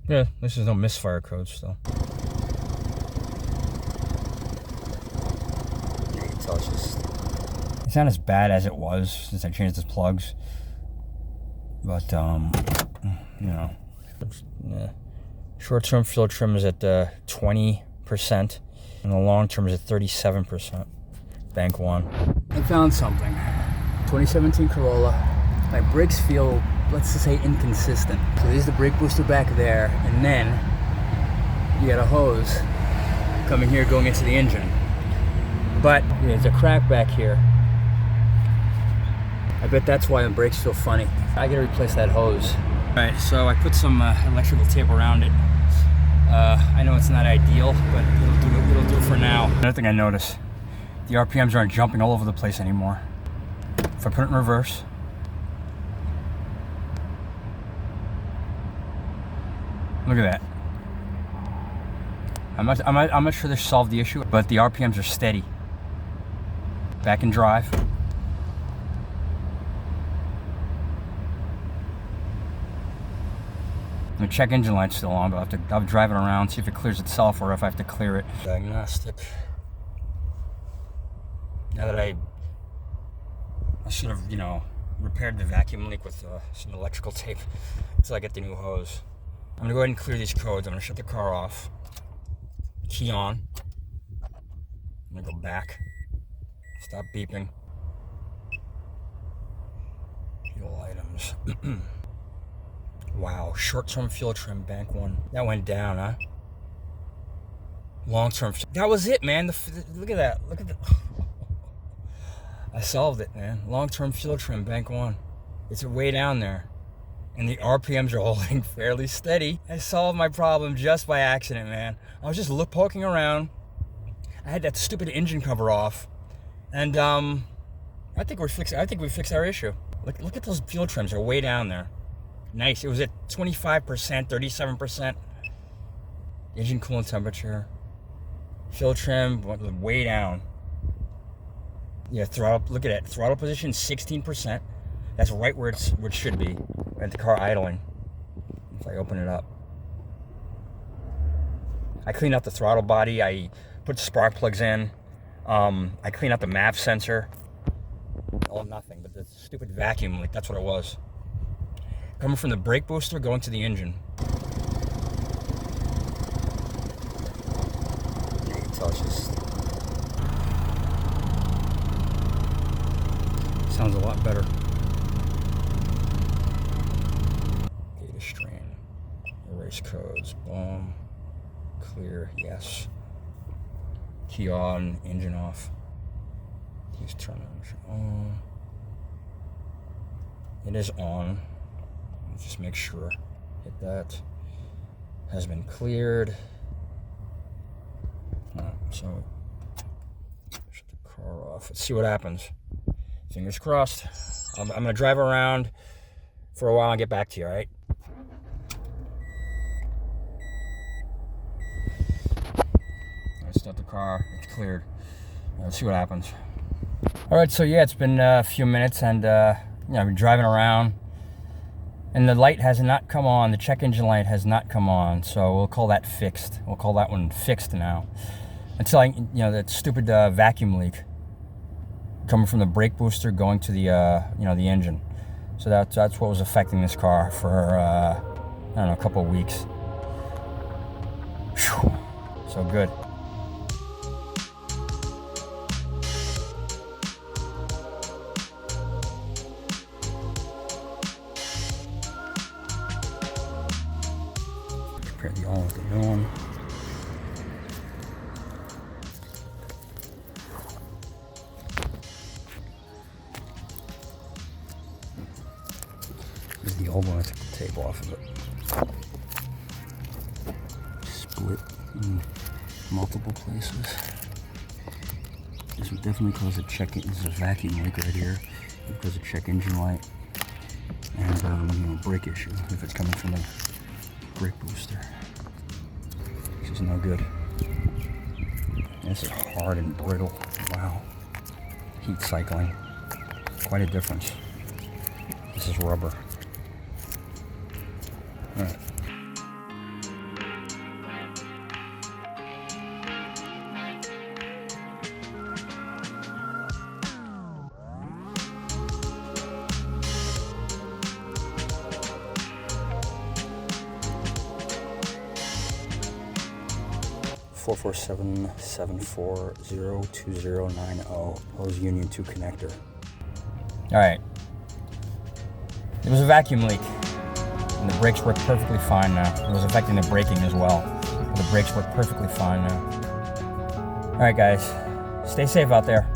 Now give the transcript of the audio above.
Yeah, this is no misfire code still. You can tell it's not as bad as it was since I changed the plugs. But, you know, yeah. Short-term fuel trim is at 20%, and the long-term is at 37%. Bank one. I found something. 2017 Corolla. My brakes feel, let's just say, inconsistent. So there's the brake booster back there, and then you got a hose coming here going into the engine. But there's a crack back here. I bet that's why the brakes feel funny. I gotta replace that hose. Alright, so I put some electrical tape around it. I know it's not ideal, but it'll do for now. Another thing I noticed, the RPMs aren't jumping all over the place anymore. If I put it in reverse, look at that. I'm not sure they solved the issue, but the RPMs are steady. Back in drive. The check engine light's still on, but I'll drive it around, see if it clears itself or if I have to clear it. Diagnostic. Now that I should have, you know, repaired the vacuum leak with some electrical tape until I get the new hose. I'm gonna go ahead and clear these codes. I'm gonna shut the car off. Key on. I'm gonna go back. Stop beeping. Fuel items. Wow, short-term fuel trim, bank one. That went down, huh? Long-term, that was it, man. Look at that. Look at that. I solved it, man. Long-term fuel trim, bank one. It's way down there. And the RPMs are holding fairly steady. I solved my problem just by accident, man. I was just poking around. I had that stupid engine cover off. And I think we fixed our issue. Look at those fuel trims, they're way down there. Nice. It was at 25%, 37%. Engine coolant temperature. Fuel trim went way down. Yeah, throttle. Look at it. Throttle position 16%. That's right where it should be. At the car idling. If I open it up, I cleaned out the throttle body. I put spark plugs in. I cleaned out the MAV sensor. Oh, nothing. But the stupid vacuum leak. That's what it was. Coming from the brake booster, going to the engine. You can tell it's just sounds a lot better. Data strain, erase codes, boom, clear, yes. Key on, engine off. Keys turn on. It is on. Just make sure. Hit that. Has been cleared. So shut the car off. Let's see what happens. Fingers crossed. I'm gonna drive around for a while and get back to you. All right. I start the car. It's cleared. Let's see what happens. All right. So yeah, it's been a few minutes, and I've been driving around. And the light has not come on. The check engine light has not come on. So we'll call that fixed. We'll call that one fixed now. Until that stupid vacuum leak coming from the brake booster going to the the engine. So that's what was affecting this car for I don't know, a couple of weeks. Whew. So good. Compare the old with the new one. This is the old one. I took the tape off of it. Split in multiple places. This would definitely cause a check. This is a vacuum leak right here. It would cause a check engine light and brake issue if it's coming from the brake booster. This is no good. This is hard and brittle. Wow. Heat cycling. Quite a difference. This is rubber. All right. 447-740-2090. Hose Union 2 connector. Alright. There was a vacuum leak. And the brakes work perfectly fine now. It was affecting the braking as well. But the brakes work perfectly fine now. Alright guys, stay safe out there.